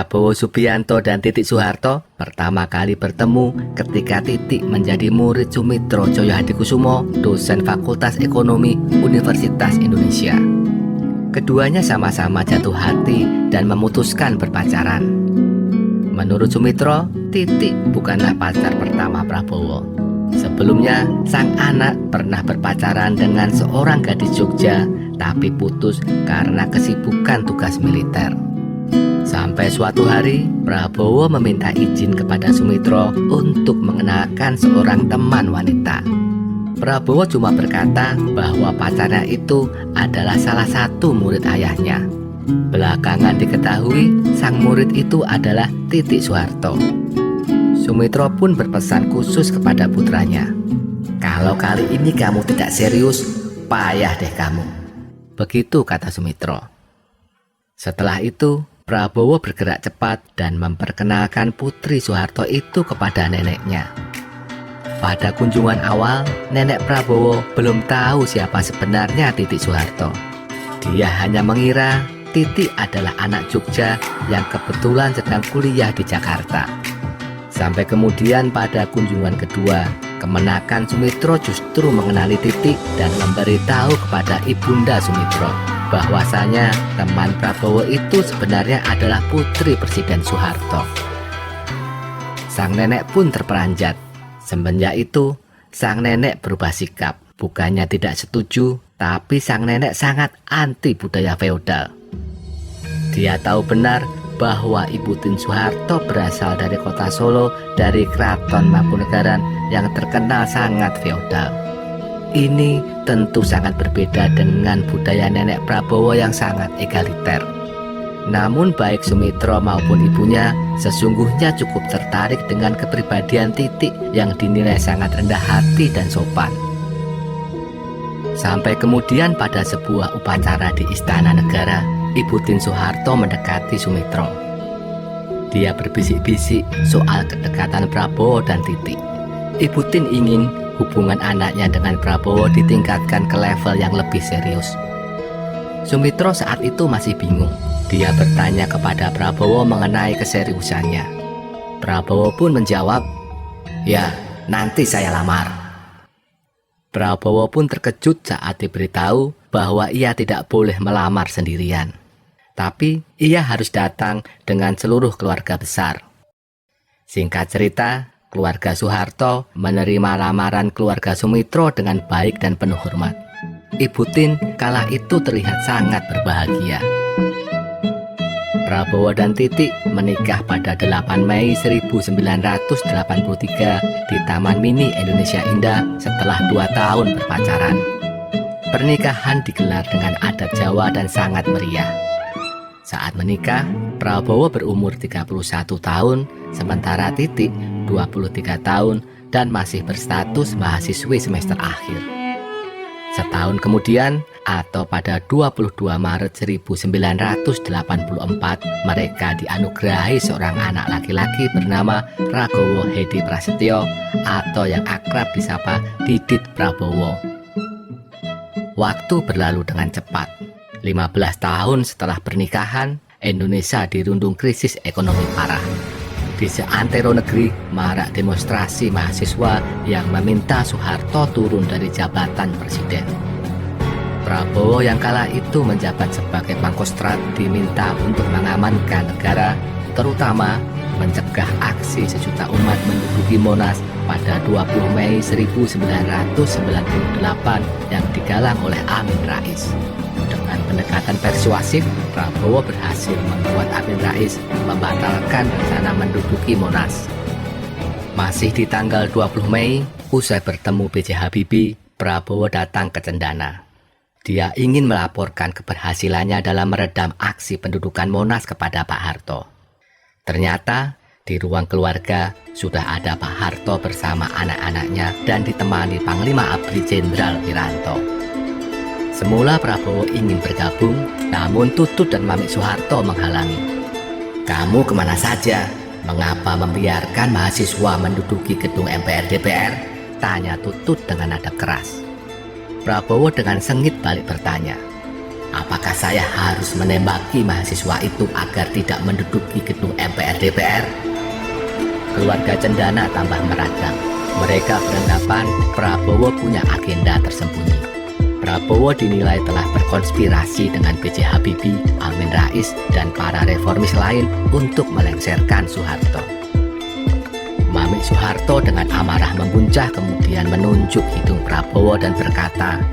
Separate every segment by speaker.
Speaker 1: Prabowo Subianto dan Titik Soeharto pertama kali bertemu ketika Titik menjadi murid Sumitro Djoyohadikusumo, dosen Fakultas Ekonomi Universitas Indonesia. Keduanya sama-sama jatuh hati dan memutuskan berpacaran. Menurut Sumitro, Titik bukanlah pacar pertama Prabowo. Sebelumnya, sang anak pernah berpacaran dengan seorang gadis Jogja, tapi putus karena kesibukan tugas militer. Sampai suatu hari, Prabowo meminta izin kepada Sumitro untuk mengenalkan seorang teman wanita. Prabowo cuma berkata bahwa pacarnya itu adalah salah satu murid ayahnya. Belakangan diketahui sang murid itu adalah Titik Soeharto. Sumitro pun berpesan khusus kepada putranya, "Kalau kali ini kamu tidak serius, payah deh kamu." Begitu kata Sumitro. Setelah itu, Prabowo bergerak cepat dan memperkenalkan putri Soeharto itu kepada neneknya. Pada kunjungan awal, nenek Prabowo belum tahu siapa sebenarnya Titik Soeharto. Dia hanya mengira Titik adalah anak Jogja yang kebetulan sedang kuliah di Jakarta. Sampai kemudian pada kunjungan kedua, kemenakan Sumitro justru mengenali Titik dan memberitahu kepada ibunda Sumitro bahwasanya teman Prabowo itu sebenarnya adalah putri Presiden Soeharto. Sang nenek pun terperanjat. Semenjak itu, sang nenek berubah sikap. Bukannya tidak setuju, tapi sang nenek sangat anti budaya feodal. Dia tahu benar bahwa Ibu Tien Soeharto berasal dari kota Solo, dari Keraton Mangkunegaran yang terkenal sangat feodal. Ini tentu sangat berbeda dengan budaya nenek Prabowo yang sangat egaliter. Namun baik Sumitro maupun ibunya sesungguhnya cukup tertarik dengan kepribadian Titik yang dinilai sangat rendah hati dan sopan. Sampai kemudian pada sebuah upacara di Istana Negara, Ibu Tien Soeharto mendekati Sumitro. Dia berbisik-bisik soal kedekatan Prabowo dan Titik. Ibu Tien ingin hubungan anaknya dengan Prabowo ditingkatkan ke level yang lebih serius. Sumitro saat itu masih bingung. Dia bertanya kepada Prabowo mengenai keseriusannya. Prabowo pun menjawab, "Ya, nanti saya lamar." Prabowo pun terkejut saat diberitahu bahwa ia tidak boleh melamar sendirian. Tapi ia harus datang dengan seluruh keluarga besar. Singkat cerita, keluarga Soeharto menerima lamaran keluarga Sumitro dengan baik dan penuh hormat. Ibu Tien kala itu terlihat sangat berbahagia. Prabowo dan Titik menikah pada 8 Mei 1983 di Taman Mini Indonesia Indah setelah 2 tahun berpacaran. Pernikahan digelar dengan adat Jawa dan sangat meriah. Saat menikah, Prabowo berumur 31 tahun, sementara Titik 23 tahun dan masih berstatus mahasiswi semester akhir. Setahun kemudian, atau pada 22 Maret 1984, mereka dianugerahi seorang anak laki-laki bernama Ragowo Hedi Prasetyo atau yang akrab disapa Didit Prabowo. Waktu berlalu dengan cepat. 15 tahun setelah pernikahan, Indonesia dirundung krisis ekonomi parah. Di seantero negeri marak demonstrasi mahasiswa yang meminta Soeharto turun dari jabatan presiden. Prabowo yang kala itu menjabat sebagai Pangkostrat diminta untuk mengamankan negara, terutama mencegah aksi sejuta umat menduduki Monas pada 20 Mei 1998 yang digalang oleh Amin Rais. Dengan pendekatan persuasif, Prabowo berhasil membuat Amin Rais membatalkan rencana menduduki Monas. Masih di tanggal 20 Mei, usai bertemu B.J. Habibie, Prabowo datang ke Cendana. Dia ingin melaporkan keberhasilannya dalam meredam aksi pendudukan Monas kepada Pak Harto. Ternyata di ruang keluarga sudah ada Pak Harto bersama anak-anaknya dan ditemani Panglima ABRI Jenderal Wiranto. Semula Prabowo ingin bergabung, namun Tutut dan Mami Soeharto menghalangi. "Kamu kemana saja? Mengapa membiarkan mahasiswa menduduki gedung MPR DPR?" tanya Tutut dengan nada keras. Prabowo dengan sengit balik bertanya, Apakah saya harus menembaki mahasiswa itu agar tidak menduduki gedung MPR DPR? Keluarga Cendana tambah meradang. Mereka beranggapan Prabowo punya agenda tersembunyi. Prabowo dinilai telah berkonspirasi dengan B.J. Habibie, Amin Rais, dan para reformis lain untuk melengsarkan Soeharto. Mami Soeharto dengan amarah membuncah kemudian menunjuk hidung Prabowo dan berkata,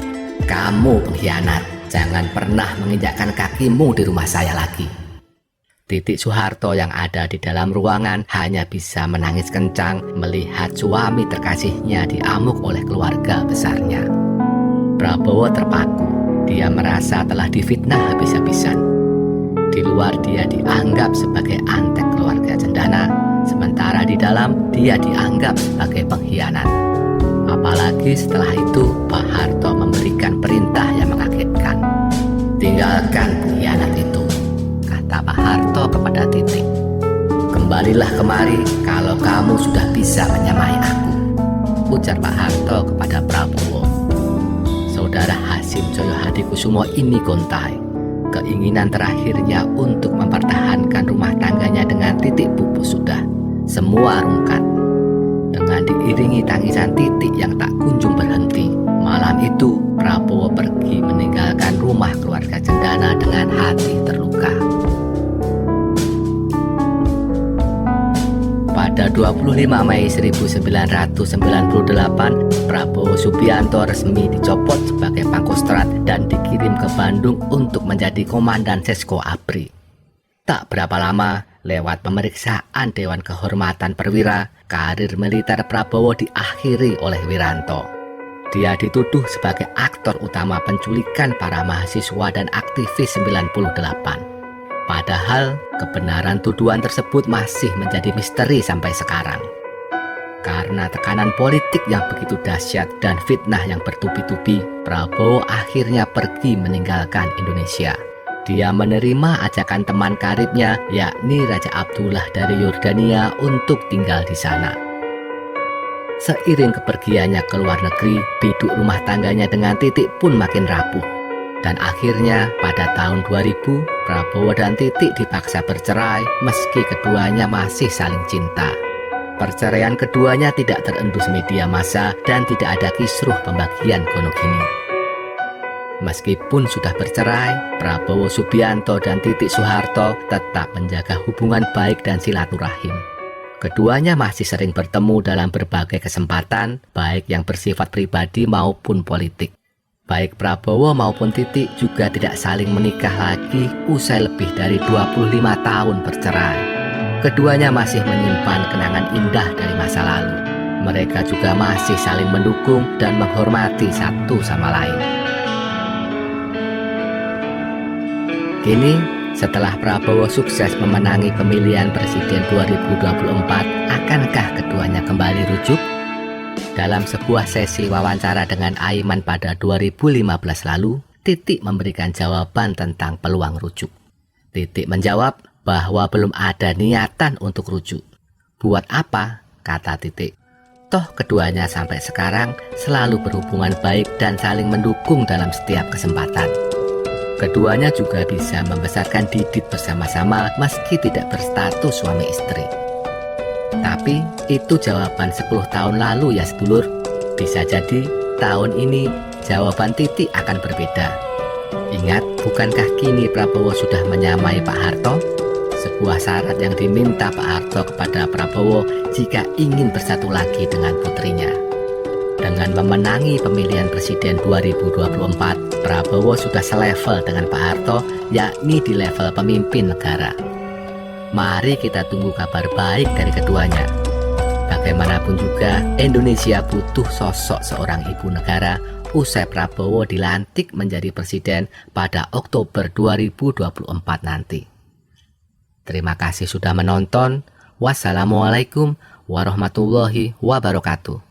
Speaker 1: "Kamu pengkhianat, jangan pernah menginjakkan kakimu di rumah saya lagi." Titik Soeharto yang ada di dalam ruangan hanya bisa menangis kencang melihat suami terkasihnya diamuk oleh keluarga besarnya. Prabowo terpaku, dia merasa telah difitnah habis-habisan. Di luar dia dianggap sebagai antek keluarga Cendana, sementara di dalam dia dianggap sebagai pengkhianat. Apalagi setelah itu Pak Harto memberikan perintah yang mengagetkan. "Tinggalkan pengkhianat itu," kata Pak Harto kepada Titik. "Kembalilah kemari kalau kamu sudah bisa menyamai aku," ujar Pak Harto kepada Prabowo. Saudara Hasyim Joyo Hadikusumo ini gontai. Keinginan terakhirnya untuk mempertahankan rumah tangganya dengan Titik pupus sudah. Semua rungkat. Dengan diiringi tangisan Titik yang tak kunjung berhenti, malam itu Prabowo pergi meninggalkan rumah keluarga Cendana dengan hati terluka. Pada 25 Mei 1998, Prabowo Subianto resmi dicopot sebagai Pangkostrat dan dikirim ke Bandung untuk menjadi Komandan Sesko ABRI. Tak berapa lama, lewat pemeriksaan Dewan Kehormatan Perwira, karir militer Prabowo diakhiri oleh Wiranto. Dia dituduh sebagai aktor utama penculikan para mahasiswa dan aktivis 98. Padahal kebenaran tuduhan tersebut masih menjadi misteri sampai sekarang. Karena tekanan politik yang begitu dahsyat dan fitnah yang bertubi-tubi, Prabowo akhirnya pergi meninggalkan Indonesia. Dia menerima ajakan teman karibnya, yakni Raja Abdullah dari Yordania, untuk tinggal di sana. Seiring kepergiannya ke luar negeri, biduk rumah tangganya dengan Titik pun makin rapuh. Dan akhirnya pada tahun 2000, Prabowo dan Titik dipaksa bercerai meski keduanya masih saling cinta. Perceraian keduanya tidak terendus media massa dan tidak ada kisruh pembagian gonogini. Meskipun sudah bercerai, Prabowo Subianto dan Titik Soeharto tetap menjaga hubungan baik dan silaturahim. Keduanya masih sering bertemu dalam berbagai kesempatan, baik yang bersifat pribadi maupun politik. Baik Prabowo maupun Titik juga tidak saling menikah lagi usai lebih dari 25 tahun bercerai. Keduanya masih menyimpan kenangan indah dari masa lalu. Mereka juga masih saling mendukung dan menghormati satu sama lain. Kini, setelah Prabowo sukses memenangi pemilihan presiden 2024, akankah keduanya kembali rujuk? Dalam sebuah sesi wawancara dengan Aiman pada 2015 lalu, Titik memberikan jawaban tentang peluang rujuk. Titik menjawab bahwa belum ada niatan untuk rujuk. "Buat apa?" kata Titik. "Toh keduanya sampai sekarang selalu berhubungan baik dan saling mendukung dalam setiap kesempatan. Keduanya juga bisa membesarkan Didit bersama-sama meski tidak berstatus suami istri." Tapi itu jawaban 10 tahun lalu ya sedulur. Bisa jadi tahun ini jawaban Titik akan berbeda. Ingat, bukankah kini Prabowo sudah menyamai Pak Harto? Sebuah syarat yang diminta Pak Harto kepada Prabowo jika ingin bersatu lagi dengan putrinya. Dengan memenangi pemilihan presiden 2024, Prabowo sudah selevel dengan Pak Harto, yakni di level pemimpin negara. Mari kita tunggu kabar baik dari keduanya. Bagaimanapun juga, Indonesia butuh sosok seorang ibu negara usai Prabowo dilantik menjadi presiden pada Oktober 2024 nanti. Terima kasih sudah menonton. Wassalamualaikum warahmatullahi wabarakatuh.